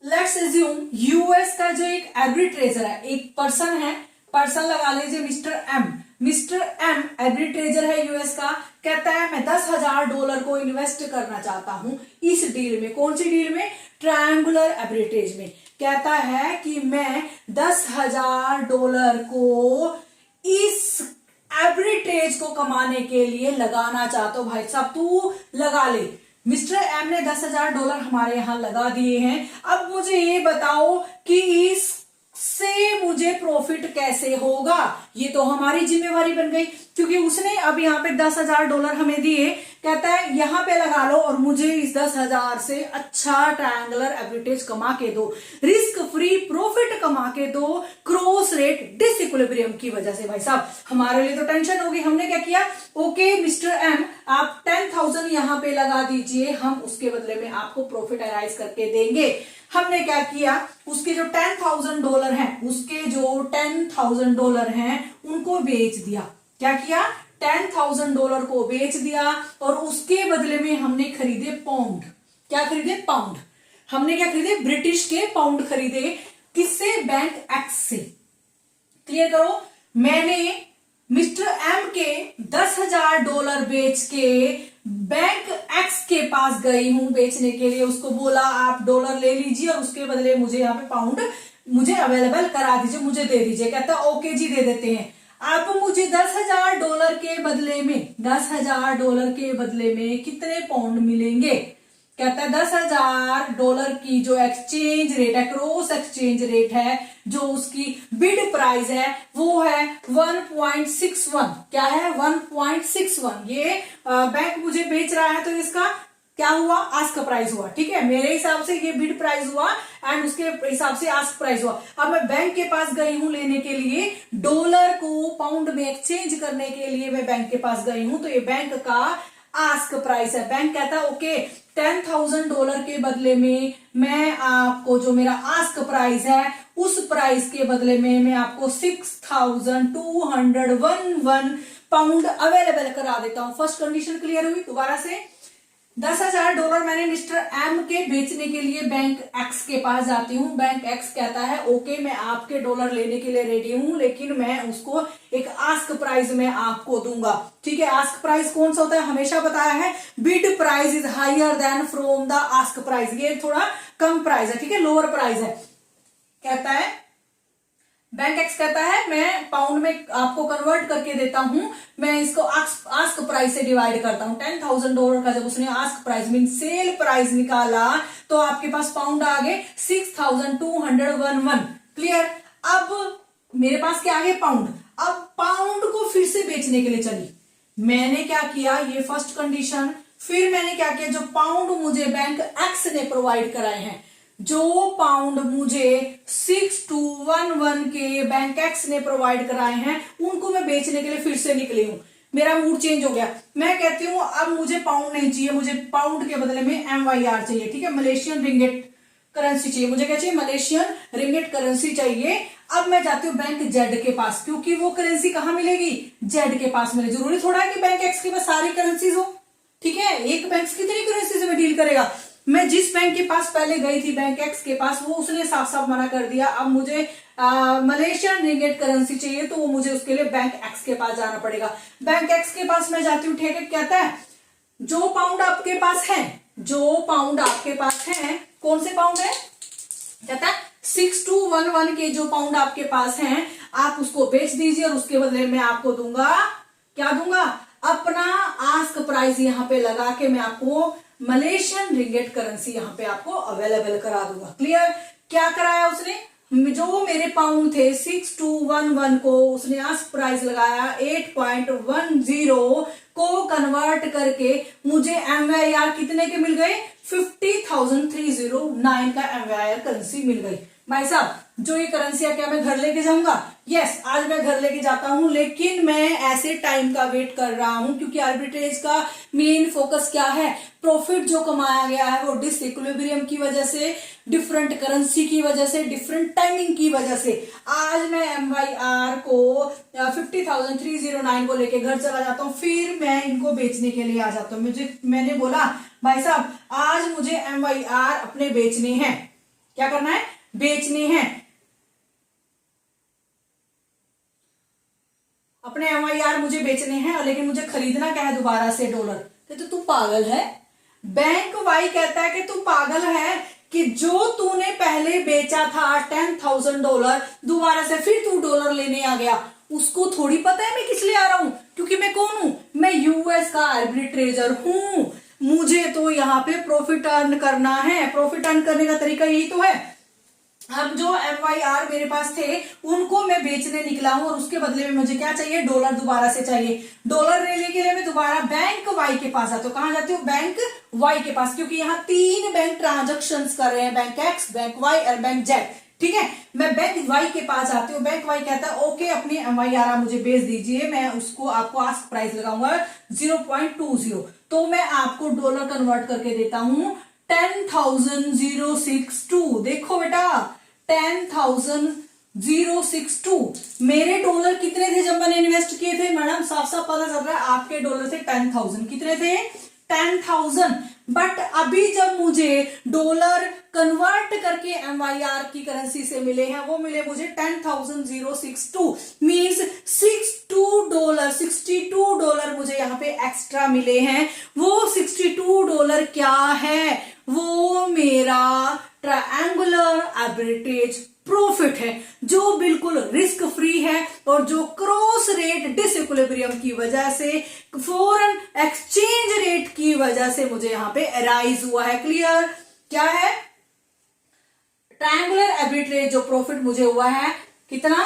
लेट्स अज्यूम यूएस का जो एक आर्बिट्रेजर है, एक पर्सन है, पर्सन लगा लीजिए मिस्टर एम। मिस्टर एम आर्बिट्रेजर है यूएस का, कहता है मैं $10,000 को इन्वेस्ट करना चाहता हूं इस डील में। कौन सी डील में? ट्रायंगुलर आर्बिट्रेज में। कहता है कि मैं $10,000 को इस आर्बिट्रेज को कमाने के लिए लगाना चाहता हूं। भाई साहब तू लगा ले। मिस्टर एम ने $10,000 हमारे यहां लगा दिए हैं। अब मुझे ये बताओ कि इससे मुझे प्रॉफिट कैसे होगा? ये तो हमारी जिम्मेवारी बन गई, क्योंकि उसने अब यहाँ पे $10,000 हमें दिए। कहता है यहाँ पे लगा लो और मुझे इस 10,000 से अच्छा ट्रायंगुलर आर्बिट्रेज कमा के दो, रिस्क फ्री प्रॉफिट कमा के दो, क्रॉस रेट डिसइक्विलिब्रियम की वजह से। भाई साहब हमारे लिए तो टेंशन होगी। हमने क्या किया? ओके मिस्टर एम, आप 10,000 यहाँ पे लगा दीजिए, हम उसके बदले में आपको प्रॉफिट अराइज करके देंगे। हमने क्या किया, उसके जो $10,000 हैं, उसके जो $10,000 हैं उनको बेच दिया। क्या किया, $10,000 को बेच दिया और उसके बदले में हमने खरीदे पाउंड। क्या खरीदे, पाउंड। हमने क्या खरीदे, ब्रिटिश के पाउंड खरीदे। किससे, बैंक एक्स से। क्लियर करो, मैंने मिस्टर एम के $10,000 बेच के बैंक एक्स के पास गई हूं बेचने के लिए। उसको बोला आप डॉलर ले लीजिए और उसके बदले मुझे यहाँ पे पाउंड मुझे अवेलेबल करा दीजिए, मुझे दे दीजिए। कहता ओके जी, दे देते हैं। अब मुझे $10,000 के बदले में, $10,000 के बदले में कितने पाउंड मिलेंगे। कहता है $10,000 की जो एक्सचेंज रेट है, क्रॉस एक्सचेंज रेट है, जो उसकी बिड प्राइस है वो है 1.61। क्या है, 1.61। ये बैंक मुझे बेच रहा है तो इसका क्या हुआ, आस्क प्राइस हुआ। ठीक है, मेरे हिसाब से ये बिड प्राइस हुआ एंड उसके हिसाब से आस्क प्राइस हुआ। अब मैं बैंक के पास गई हूं लेने के लिए, डॉलर को पाउंड में एक्सचेंज करने के लिए मैं बैंक के पास गई हूं, तो ये बैंक का आस्क प्राइस है। बैंक कहता है ओके, $10,000 के बदले में मैं आपको जो मेरा आस्क प्राइस है उस प्राइस के बदले में मैं आपको 6,211 पाउंड अवेलेबल करा देता हूं। फर्स्ट कंडीशन क्लियर हुई। दोबारा से, $10,000 मैंने मिस्टर एम के बेचने के लिए बैंक एक्स के पास जाती हूँ। बैंक एक्स कहता है ओके, मैं आपके डॉलर लेने के लिए रेडी हूं, लेकिन मैं उसको एक आस्क प्राइस में आपको दूंगा। ठीक है, आस्क प्राइस कौन सा होता है, हमेशा बताया है, bid price is higher than from the ask price. ये थोड़ा कम प्राइस है, ठीक है, लोअर प्राइस है। कहता है बैंक एक्स कहता है मैं पाउंड में आपको कन्वर्ट करके देता हूं, मैं इसको आस्क प्राइस से डिवाइड करता हूं। $10,000 का जब उसने ask price mean sale price निकाला तो आपके पास पाउंड आ गए 6,211। क्लियर। अब मेरे पास क्या आ गए, पाउंड। अब पाउंड को फिर से बेचने के लिए चली। मैंने क्या किया, ये फर्स्ट कंडीशन। फिर मैंने क्या किया, जो पाउंड मुझे बैंक एक्स ने प्रोवाइड कराए हैं, जो पाउंड मुझे 6,211 के बैंक एक्स ने प्रोवाइड कराए हैं, उनको मैं बेचने के लिए फिर से निकली हूं। मेरा मूड चेंज हो गया। मैं कहती हूं अब मुझे पाउंड नहीं चाहिए, मुझे पाउंड के बदले में MYR चाहिए। ठीक है, मलेशियन रिंगिट करेंसी चाहिए। मुझे क्या चाहिए, मलेशियन रिंगिट करेंसी चाहिए। अब मैं जाती हूँ बैंक जेड के पास, क्योंकि वो करेंसी कहाँ मिलेगी, जेड के पास मिले। जरूरी थोड़ा है कि बैंक एक्स के पास सारी करेंसीज हो। ठीक है, एक बैंक कितनी करेंसी से डील करेगा। मैं जिस बैंक के पास पहले गई थी, बैंक एक्स के पास, वो उसने साफ साफ मना कर दिया। अब मुझे मलेशियन रिंगिट करेंसी चाहिए, तो वो मुझे उसके लिए बैंक एक्स के पास जाना पड़ेगा। बैंक एक्स के पास मैं जाती हूँ। ठीक है, कहता है जो पाउंड आपके पास है, जो पाउंड आपके पास है, कौन से पाउंड है, कहता है 6,211 के जो पाउंड आपके पास हैं, आप उसको बेच दीजिए और उसके बदले में आपको दूंगा, क्या दूंगा, अपना आस्क प्राइस यहाँ पे लगा के मैं आपको मलेशियन रिंगिट करेंसी यहाँ पे आपको अवेलेबल करा दूंगा। क्लियर। क्या कराया उसने, जो मेरे पाउंड थे 6,211 को उसने आस्क प्राइस लगाया 8.10 को कन्वर्ट करके मुझे MYR कितने के मिल गए, 50,309 का MYR करेंसी मिल गई। भाई साहब, जो ये करेंसी है क्या मैं घर लेके जाऊंगा, यस, आज मैं घर लेके जाता हूं, लेकिन मैं ऐसे टाइम का वेट कर रहा हूं, क्योंकि आर्बिट्रेज का मेन फोकस क्या है, प्रॉफिट जो कमाया गया है वो डिसइक्विलिब्रियम की वजह से, डिफरेंट करेंसी की वजह से, डिफरेंट टाइमिंग की वजह से। आज मैं MYR को 50,309 को लेके घर चला जाता हूं, फिर मैं इनको बेचने के लिए आ जाता हूं। मैंने बोला भाई साहब आज मुझे MYR अपने बेचने हैं। क्या करना है, बेचने हैं अपने MYR, मुझे बेचने हैं, लेकिन मुझे खरीदना क्या है, दोबारा से डॉलर। कहते तू पागल है। बैंक वाई कहता है कि तू पागल है कि जो तूने पहले बेचा था $10,000, दोबारा से फिर तू डॉलर लेने आ गया। उसको थोड़ी पता है मैं किस लिए आ रहा हूं, क्योंकि मैं कौन हूं, मैं US का आर्बिट्रेजर हूं। मुझे तो यहाँ पे प्रॉफिट अर्न करना है। प्रॉफिट अर्न करने का तरीका यही तो है। अब जो MYR मेरे पास थे उनको मैं बेचने निकला हूं और उसके बदले में मुझे क्या चाहिए, डॉलर दोबारा से चाहिए। डॉलर लेने के लिए मैं दोबारा बैंक वाई के पास आती हूँ। कहां जाती हूँ, बैंक वाई के पास, क्योंकि यहाँ 3 बैंक ट्रांजेक्शन कर रहे हैं, बैंक एक्स, बैंक वाई और बैंक जेड। ठीक है, मैं बैंक वाई के पास आती हूँ। बैंक वाई कहता है ओके अपनी MYR मुझे बेच दीजिए, मैं उसको आपको आस्क प्राइस लगाऊंगा 0.20, तो मैं आपको डॉलर कन्वर्ट करके देता हूं 10,062। देखो बेटा 10,062। मेरे डॉलर कितने थे जब मैंने इन्वेस्ट किए थे मैडम? साफ साफ पता चल रहा है आपके डॉलर थे 10,000। कितने थे? 10,000। बट अभी जब मुझे डॉलर कन्वर्ट करके MYR की करेंसी से मिले हैं, वो मिले मुझे 10,062। मीन्स $62 मुझे यहाँ पे एक्स्ट्रा मिले हैं। वो $62 क्या है? वो मेरा ट्रायंगुलर आर्बिट्रेज प्रॉफिट है, जो बिल्कुल रिस्क फ्री है और जो क्रॉस रेट डिसइक्विलिब्रियम की वजह से, फॉरेन एक्सचेंज रेट की वजह से मुझे यहां पे अराइज हुआ है। क्लियर? क्या है? ट्रायंगुलर आर्बिट्रेज जो प्रॉफिट मुझे हुआ है कितना?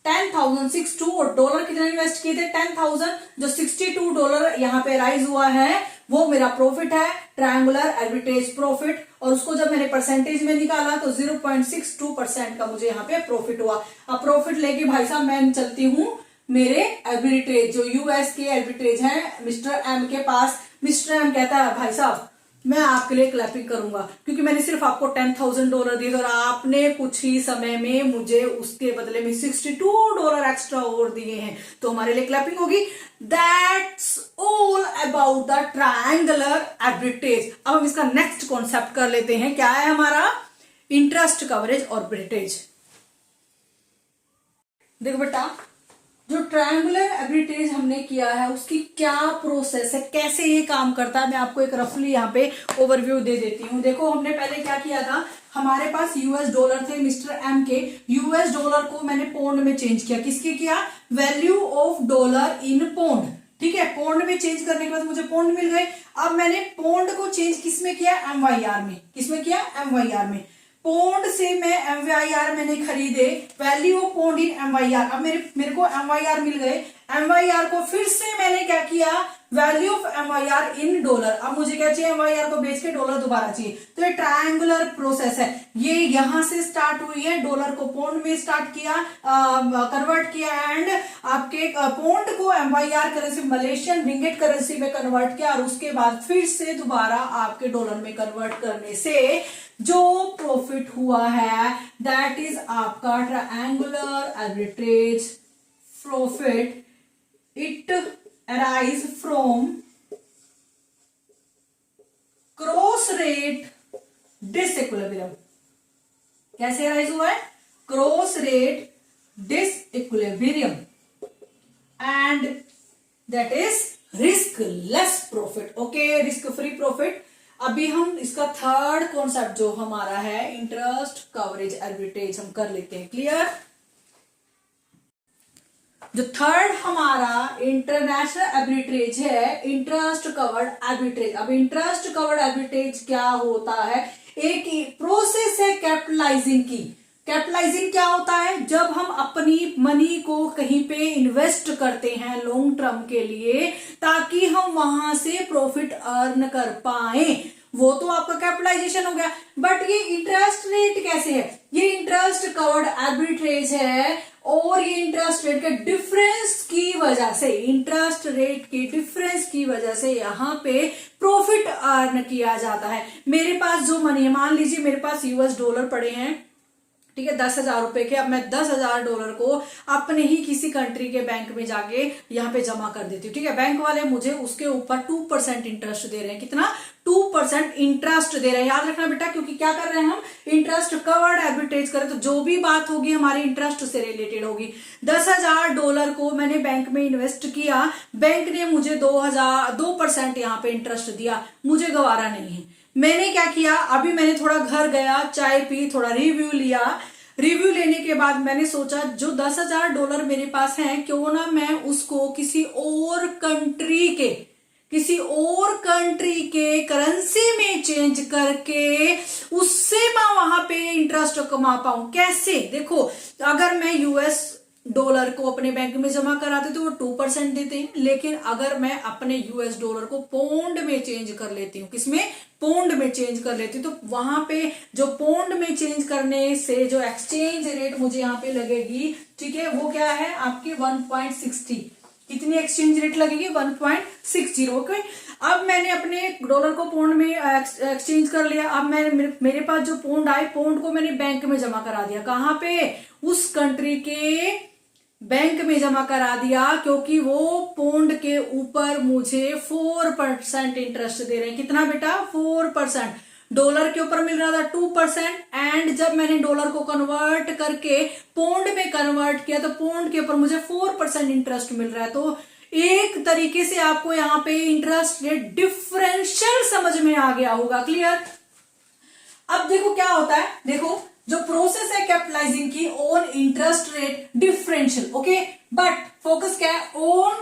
10,062। और डॉलर कितना इन्वेस्ट किए थे? 10,000। जो $62 यहां पे राइज हुआ है वो मेरा प्रॉफिट है, ट्रायंगुलर आर्बिट्रेज प्रॉफिट। और उसको जब मैंने परसेंटेज में निकाला तो 0.62% का मुझे यहाँ पे प्रॉफिट हुआ। अब प्रॉफिट लेके भाई साहब मैं चलती हूँ मेरे आर्बिट्रेज जो यूएस के आर्बिट्रेज है मिस्टर एम के पास। मिस्टर एम कहता है भाई साहब मैं आपके लिए क्लैपिंग करूंगा क्योंकि मैंने सिर्फ आपको $10,000 दिए और आपने कुछ ही समय में मुझे उसके बदले में $62 एक्स्ट्रा और दिए हैं, तो हमारे लिए क्लैपिंग होगी। That's all about the triangular arbitrage. अब हम इसका नेक्स्ट कॉन्सेप्ट कर लेते हैं। क्या है हमारा? इंटरेस्ट कवरेज और आर्बिट्रेज। देखो बेटा जो ट्रायंगुलर आर्बिट्रेज हमने किया है उसकी क्या प्रोसेस है, कैसे ये काम करता है, मैं आपको एक रफली यहाँ पे ओवरव्यू दे देती हूँ। देखो हमने पहले क्या किया था, हमारे पास यूएस डॉलर थे mister M K. US dollar को मैंने पौंड में चेंज किया। किसके किया? Value of dollar in pound. ठीक है, पौंड में चेंज करने के बाद मुझे पौंड मिल गए। अब मैंने पौंड को चेंज किसमें किया? MYR में। किसमें किया? MYR में। पौंड से मैं MYR मैंने खरीदे, value of pound in MYR। अब मेरे को MYR मिल गए। MYR को फिर से मैंने क्या किया? Value of MYR in dollar. अब मुझे क्या चाहिए? MYR को बेच के डॉलर दोबारा चाहिए। तो ये ट्रायंगुलर प्रोसेस है। ये यहां से स्टार्ट हुई है, डॉलर को पौंड में स्टार्ट किया, कन्वर्ट किया एंड आपके पौंड को MYR currency Malaysian ringgit currency में कन्वर्ट किया और उसके बाद फिर से दोबारा आपके डॉलर में कन्वर्ट करने से जो प्रॉफिट हुआ है दैट इज आपका triangular arbitrage profit. It arise from cross rate disequilibrium. कैसे अराइज हुआ है? Cross rate disequilibrium and that is risk less profit. Okay, risk free profit. अभी हम इसका थर्ड कॉन्सेप्ट जो हमारा है इंटरेस्ट कवरेज आर्बिट्रेज हम कर लेते हैं। क्लियर? जो थर्ड हमारा इंटरनेशनल आर्बिट्रेज है इंटरेस्ट कवर्ड आर्बिट्रेज। अब इंटरेस्ट कवर्ड आर्बिट्रेज क्या होता है? एक प्रोसेस है कैपिटलाइजिंग की। कैपिटलाइजिंग क्या होता है? जब हम अपनी मनी को कहीं पे इन्वेस्ट करते हैं लॉन्ग टर्म के लिए ताकि हम वहां से प्रॉफिट अर्न कर पाए, वो तो आपका कैपिटलाइजेशन हो गया। बट ये इंटरेस्ट रेट कैसे है? ये इंटरेस्ट कवर्ड आर्बिट्रेज है और ये इंटरेस्ट रेट के डिफरेंस की वजह से, इंटरेस्ट रेट के डिफरेंस की वजह से यहाँ पे प्रॉफिट अर्न किया जाता है। मेरे पास जो मनी है, मान लीजिए मेरे पास यूएस डॉलर पड़े हैं, ठीक है, 10,000 रुपए के। अब मैं $10,000 को अपने ही किसी कंट्री के बैंक में जाके यहाँ पे जमा कर देती हूँ। ठीक है, बैंक वाले मुझे उसके ऊपर 2% इंटरेस्ट दे रहे हैं। कितना? 2% इंटरेस्ट दे रहे हैं। याद रखना बेटा, क्योंकि क्या कर रहे हैं हम? इंटरेस्ट कवर्ड आर्बिट्रेज करें तो जो भी बात होगी हमारी इंटरेस्ट से रिलेटेड होगी। $10,000 को मैंने बैंक में इन्वेस्ट किया, बैंक ने मुझे 2% यहाँ पे इंटरेस्ट दिया, मुझे गवारा नहीं है। मैंने क्या किया? अभी मैंने थोड़ा घर गया, चाय पी, थोड़ा रिव्यू लिया। रिव्यू लेने के बाद मैंने सोचा जो $10,000 मेरे पास हैं, क्यों ना मैं उसको किसी और कंट्री के करेंसी में चेंज करके उससे मैं वहां पे इंटरेस्ट कमा पाऊं। कैसे? देखो, अगर मैं यूएस डॉलर को अपने बैंक में जमा कराते तो वो 2% देते हैं, लेकिन अगर मैं अपने यूएस डॉलर को पौंड में चेंज कर लेती हूँ, किसमें? पौंड में चेंज कर लेती हूँ, तो वहां पे जो पौंड में चेंज करने से जो एक्सचेंज रेट मुझे यहाँ पे लगेगी, ठीक है, वो क्या है? आपकी 1.60। कितनी एक्सचेंज रेट लगेगी 1.60। ओके, अब मैंने अपने डॉलर को पौंड में एक्सचेंज कर लिया। अब मेरे पास जो पौंड आए, पौंड को मैंने बैंक में जमा करा दिया। कहाँ पे? उस कंट्री के बैंक में जमा करा दिया, क्योंकि वो पौंड के ऊपर मुझे 4% इंटरेस्ट दे रहे हैं। कितना बेटा? 4%। डॉलर के ऊपर मिल रहा था 2%, एंड जब मैंने डॉलर को कन्वर्ट करके पौंड में कन्वर्ट किया तो पौंड के ऊपर मुझे 4% इंटरेस्ट मिल रहा है। तो एक तरीके से आपको यहाँ पे इंटरेस्ट रेट डिफरेंशियल समझ में आ गया होगा। क्लियर? अब देखो क्या होता है, देखो जो प्रोसेस है कैपिटलाइजिंग की on interest rate differential. Okay, but focus क्या है? On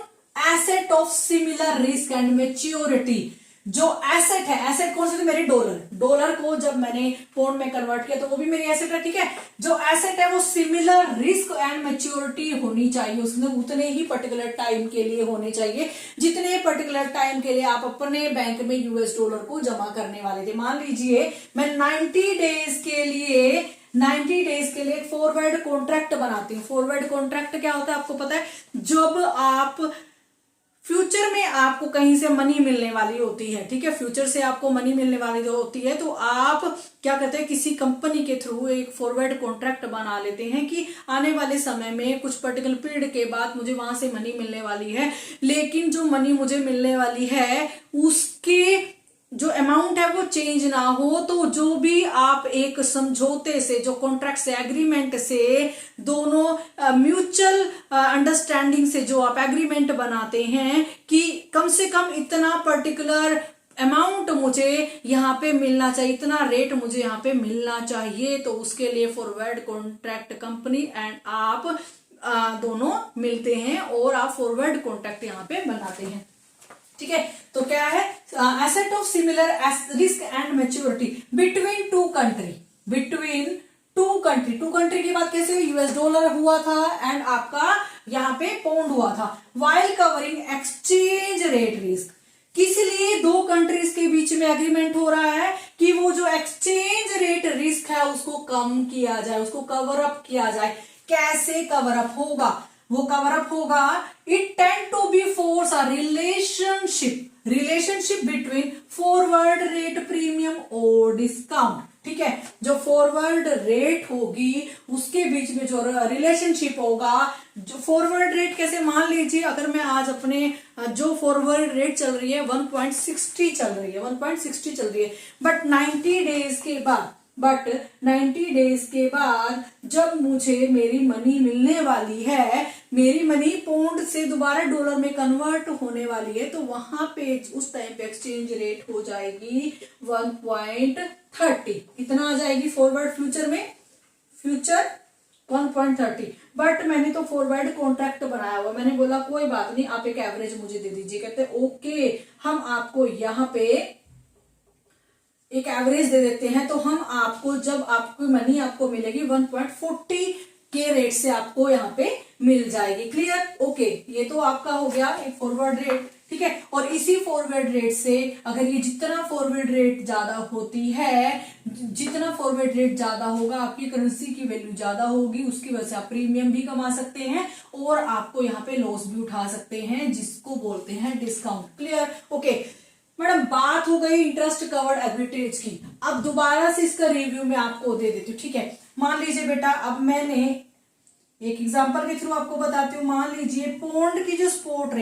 asset of similar risk and maturity. जो एसेट है, एसेट कौन से थे? मेरे डॉलर को जब मैंने पौंड में कन्वर्ट किया तो वो भी मेरी एसेट है। ठीक है, जो एसेट है वो सिमिलर रिस्क एंड मैच्योरिटी होनी चाहिए, उसमें उतने ही पर्टिकुलर टाइम के लिए होने चाहिए जितने पर्टिकुलर टाइम के लिए आप अपने बैंक में यूएस डॉलर को जमा करने वाले थे। मान लीजिए मैं 90 डेज के लिए फॉरवर्ड कॉन्ट्रैक्ट बनाती हूँ। फॉरवर्ड कॉन्ट्रैक्ट क्या होता है आपको पता है? जब आप फ्यूचर में आपको कहीं से मनी मिलने वाली होती है, ठीक है, फ्यूचर से आपको मनी मिलने वाली होती है, तो आप क्या करते हैं? किसी कंपनी के थ्रू एक फॉरवर्ड कॉन्ट्रैक्ट बना लेते हैं कि आने वाले समय में कुछ पर्टिकुलर पीरियड के बाद मुझे वहां से मनी मिलने वाली है, लेकिन जो मनी मुझे मिलने वाली है उसके जो अमाउंट है वो चेंज ना हो। तो जो भी आप एक समझौते से, जो कॉन्ट्रैक्ट से, एग्रीमेंट से, दोनों म्यूचुअल अंडरस्टैंडिंग से जो आप एग्रीमेंट बनाते हैं कि कम से कम इतना पर्टिकुलर अमाउंट मुझे यहाँ पे मिलना चाहिए, इतना रेट मुझे यहाँ पे मिलना चाहिए, तो उसके लिए फॉरवर्ड कॉन्ट्रैक्ट कंपनी एंड आप दोनों मिलते हैं और आप फॉरवर्ड कॉन्ट्रैक्ट यहाँ पे बनाते हैं। ठीक है, तो क्या है? Asset of similar risk and maturity between two country की बात कैसे हुई? यूएस डॉलर हुआ था एंड आपका यहाँ पे पौंड हुआ था। While covering exchange rate risk, किस लिए? दो कंट्रीज के बीच में एग्रीमेंट हो रहा है कि वो जो एक्सचेंज रेट रिस्क है उसको कम किया जाए, उसको कवर अप किया जाए। कैसे कवर अप होगा? वो कवर अप होगा, it tend to be force a relationship between forward rate premium और डिस्काउंट। ठीक है, जो फॉरवर्ड रेट होगी उसके बीच में जो रिलेशनशिप होगा, जो फॉरवर्ड रेट कैसे? मान लीजिए अगर मैं आज अपने जो फॉरवर्ड रेट चल रही है 1.60 चल रही है, बट 90 डेज के बाद जब मुझे मेरी मनी मिलने वाली है, मेरी मनी पौंड से दोबारा डॉलर में कन्वर्ट होने वाली है, तो वहां पे उस टाइम पे एक्सचेंज रेट हो जाएगी 1.30। इतना आ जाएगी फॉरवर्ड फ्यूचर 1.30। बट मैंने तो फॉरवर्ड कॉन्ट्रैक्ट बनाया हुआ, मैंने बोला कोई बात नहीं, आप एक एवरेज मुझे दे दीजिए। कहते ओके, हम आपको यहाँ पे एक एवरेज दे देते हैं, तो हम आपको जब आपकी मनी आपको मिलेगी 1.40 के रेट से आपको यहाँ पे मिल जाएगी। क्लियर? ओके, ये तो आपका हो गया एक फॉरवर्ड रेट। ठीक है, और इसी फॉरवर्ड रेट से अगर ये जितना फॉरवर्ड रेट ज्यादा होती है, जितना फॉरवर्ड रेट ज्यादा होगा आपकी करेंसी की वैल्यू ज्यादा होगी, उसकी वजह से आप प्रीमियम भी कमा सकते हैं और आपको यहाँ पे लॉस भी उठा सकते हैं, जिसको बोलते हैं डिस्काउंट। क्लियर? ओके मैडम, बात हो गई इंटरेस्ट कवर्ड एग्रीटेज की। अब दोबारा से इसका रिव्यू मैं आपको दे देती हूँ। ठीक है, मान लीजिए बेटा, अब मैंने एक एग्जांपल के थ्रू आपको बताती हूँ। मान लीजिए पौंड की जो स्पॉट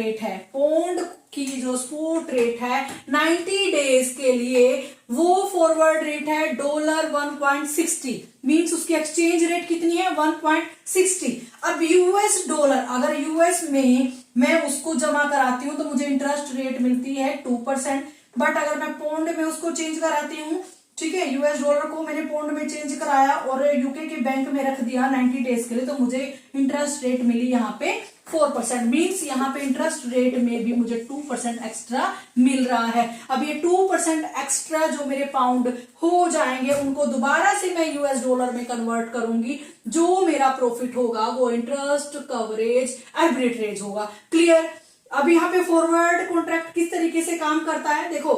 रेट है 90 डेज के लिए, वो फॉरवर्ड रेट है $1.60, मींस उसकी एक्सचेंज रेट कितनी है? 1.60। अब यूएस डॉलर, अगर यूएस में मैं उसको जमा कराती हूँ तो मुझे इंटरेस्ट रेट मिलती है 2%, बट अगर मैं पौंड में उसको चेंज कराती हूँ, ठीक है, यूएस डॉलर को मैंने पौंड में चेंज कराया और यूके के बैंक में रख दिया 90 डेज के लिए, तो मुझे इंटरेस्ट रेट मिली यहाँ पे 4%, मींस यहाँ पे इंटरेस्ट रेट में भी मुझे 2% एक्स्ट्रा मिल रहा है। अब ये 2% एक्स्ट्रा जो मेरे पाउंड हो जाएंगे, उनको दोबारा से मैं यूएस डॉलर में कन्वर्ट करूंगी, जो मेरा प्रॉफिट होगा वो इंटरेस्ट कवरेज आर्बिट्रेज होगा। क्लियर? अब यहाँ पे फॉरवर्ड कॉन्ट्रैक्ट किस तरीके से काम करता है, देखो,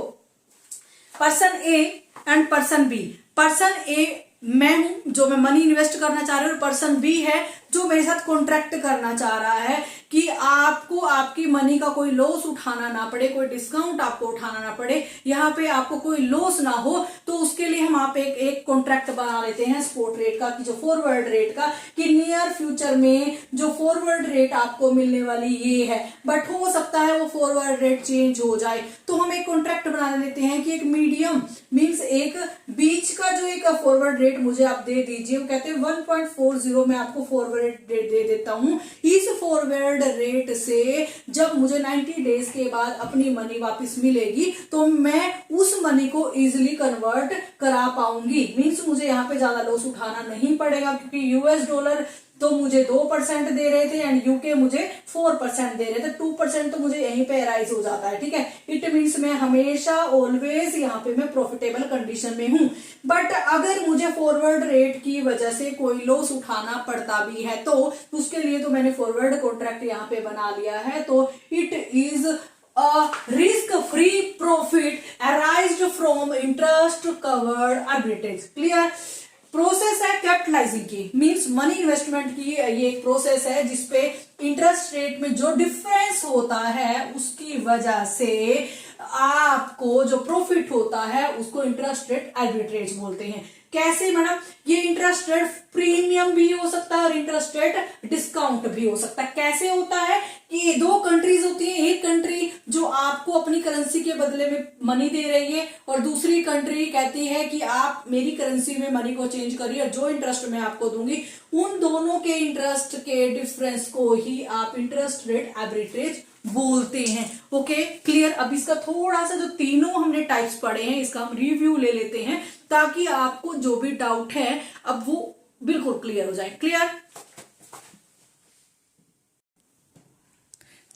person A and person B. Person A मैं हूं जो मैं मनी इन्वेस्ट करना चाह रही हूँ, पर्सन बी है जो मेरे साथ कॉन्ट्रैक्ट करना चाह रहा है कि आपको आपकी मनी का कोई लॉस उठाना ना पड़े, कोई डिस्काउंट आपको उठाना ना पड़े, यहाँ पे आपको कोई लॉस ना हो, तो उसके लिए हम आप एक कॉन्ट्रैक्ट बना लेते हैं स्पॉट रेट का, कि जो फॉरवर्ड रेट का, कि नियर फ्यूचर में जो फॉरवर्ड रेट आपको मिलने वाली ये है, बट हो सकता है वो फॉरवर्ड रेट चेंज हो जाए। तो हम एक कॉन्ट्रैक्ट बना लेते हैं कि एक मीडियम मींस एक बीच का जो एक फॉरवर्ड रेट मुझे आप दे दीजिए। वो कहते हैं 1.40 में आपको फॉरवर्ड रेट दे देता हूं। इस फॉरवर्ड रेट से जब मुझे 90 डेज के बाद अपनी मनी वापस मिलेगी तो मैं उस मनी को इजिली कन्वर्ट करा पाऊंगी। मींस मुझे यहाँ पे ज्यादा लॉस उठाना नहीं पड़ेगा, क्योंकि यूएस डॉलर तो मुझे 2% दे रहे थे एंड यूके मुझे 4% दे रहे थे, 2% तो मुझे यहीं पे राइज हो जाता है। ठीक है, इट मीन्स मैं हमेशा ऑलवेज यहाँ पे मैं प्रॉफिटेबल कंडीशन में हूं। बट अगर मुझे फॉरवर्ड रेट की वजह से कोई लॉस उठाना पड़ता भी है तो उसके लिए तो मैंने फॉरवर्ड कॉन्ट्रैक्ट यहाँ पे बना लिया है। तो it is a risk-free profit arised from interest covered arbitrage। Clear? Process है कैपिटलाइजिंग की, मींस मनी इन्वेस्टमेंट की ये एक प्रोसेस है जिसपे इंटरेस्ट रेट में जो डिफरेंस होता है उसकी वजह से आपको जो प्रॉफिट होता है उसको इंटरेस्ट रेट आर्बिट्रेज बोलते हैं। कैसे मैडम? ये इंटरेस्ट रेट प्रीमियम भी हो सकता है और इंटरेस्ट रेट डिस्काउंट भी हो सकता है। कैसे होता है कि दो कंट्रीज होती है, एक कंट्री जो आपको अपनी करेंसी के बदले में मनी दे रही है और दूसरी कंट्री कहती है कि आप मेरी करेंसी में मनी को चेंज करिए और जो इंटरेस्ट मैं आपको दूंगी उन दोनों के इंटरेस्ट के डिफरेंस को ही आप इंटरेस्ट रेट आर्बिट्रेज बोलते हैं। Okay, clear? अब इसका थोड़ा सा जो तीनों हमने टाइप्स पढ़े हैं इसका हम रिव्यू ले लेते हैं ताकि आपको जो भी डाउट है अब वो बिल्कुल क्लियर हो जाए। क्लियर?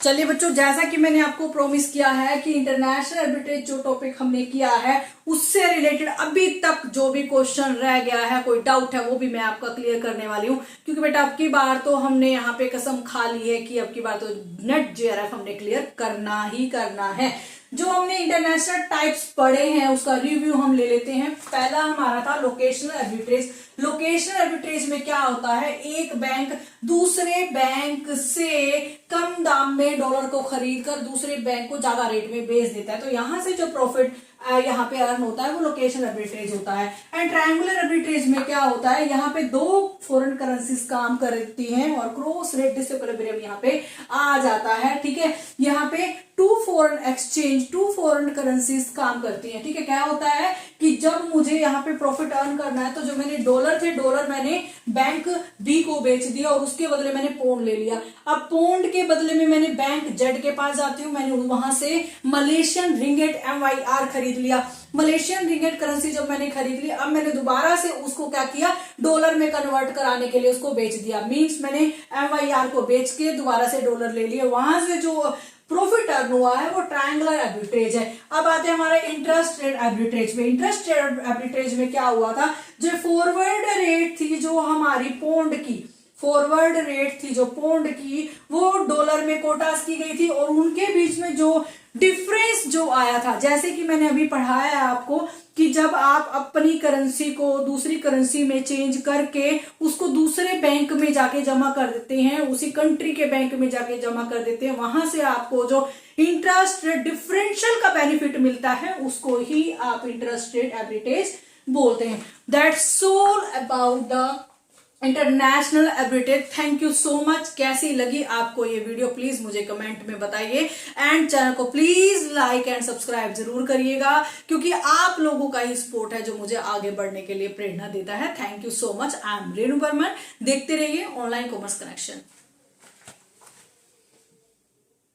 चलिए बच्चों, जैसा कि मैंने आपको प्रॉमिस किया है कि इंटरनेशनल आर्बिट्रेज जो टॉपिक हमने किया है उससे रिलेटेड अभी तक जो भी क्वेश्चन रह गया है, कोई डाउट है, वो भी मैं आपका क्लियर करने वाली हूँ। क्योंकि बेटा अब की बार तो हमने यहाँ पे कसम खा ली है कि अब की बार तो नेट जेआरएफ हमने क्लियर करना ही करना है। जो हमने इंटरनेशनल टाइप्स पढ़े हैं उसका रिव्यू हम ले लेते हैं। पहला हमारा था लोकेशनल आर्बिट्रेज। लोकेशनल आर्बिट्रेज में क्या होता है, एक बैंक दूसरे बैंक से कम दाम में डॉलर को खरीद कर दूसरे बैंक को ज्यादा रेट में बेच देता है, तो यहां से जो प्रॉफिट यहाँ पे अर्न होता है वो लोकेशनल आर्बिट्रेज होता है। एंड ट्रायंगुलर आर्बिट्रेज में क्या होता है, यहाँ पे दो फॉरेन करेंसीज काम करती हैं और क्रॉस रेट डिसइक्विलिब्रियम यहाँ पे आ जाता है। ठीक है, यहाँ पे टू फॉरेन करेंसीज काम करती हैं। ठीक है, क्या होता है कि जब मुझे यहाँ पे प्रॉफिट अर्न करना है तो जो मैंने डॉलर थे, डॉलर मैंने बैंक बी को बेच दिया और उसके बदले मैंने पौंड ले लिया। अब पौंड के बदले में मैंने बैंक जेड के पास जाती हूँ, मैंने वहां से मलेशियन रिंगेट MYR खरीद लिया। मलेशियन रिंगेट करेंसी जब मैंने खरीद ली, अब मैंने दोबारा से उसको क्या किया, डॉलर में कन्वर्ट कराने के लिए उसको बेच दिया। मींस मैंने MYR को बेच के दोबारा से डॉलर ले लिया। वहां से जो प्रॉफिट अर्न हुआ है वो ट्रायंगुलर आर्बिट्रेज है। अब आते हैं हमारे इंटरेस्ट रेट आर्बिट्रेज में। इंटरेस्ट रेट आर्बिट्रेज में क्या हुआ था, जो फॉरवर्ड रेट थी जो हमारी पौंड की, फॉरवर्ड रेट थी जो पौंड की, वो डॉलर में कोटास की गई थी और उनके बीच में जो डिफरेंस जो आया था, जैसे कि मैंने अभी पढ़ाया है आपको कि जब आप अपनी करेंसी को दूसरी करेंसी में चेंज करके उसको दूसरे बैंक में जाके जमा कर देते हैं, उसी कंट्री के बैंक में जाके जमा कर देते हैं, वहां से आपको जो इंटरेस्ट रेट डिफरेंशियल का बेनिफिट मिलता है उसको ही आप इंटरेस्ट रेट आर्बिट्रेज बोलते हैं। That's all about the international arbitrage. Thank you so much. कैसी लगी आपको ये वीडियो प्लीज मुझे कमेंट में बताइए एंड चैनल को प्लीज लाइक एंड सब्सक्राइब जरूर करिएगा, क्योंकि आप लोगों का ही सपोर्ट है जो मुझे आगे बढ़ने के लिए प्रेरणा देता है। Thank you so much. I am Renu Burman. देखते रहिए ऑनलाइन कॉमर्स कनेक्शन।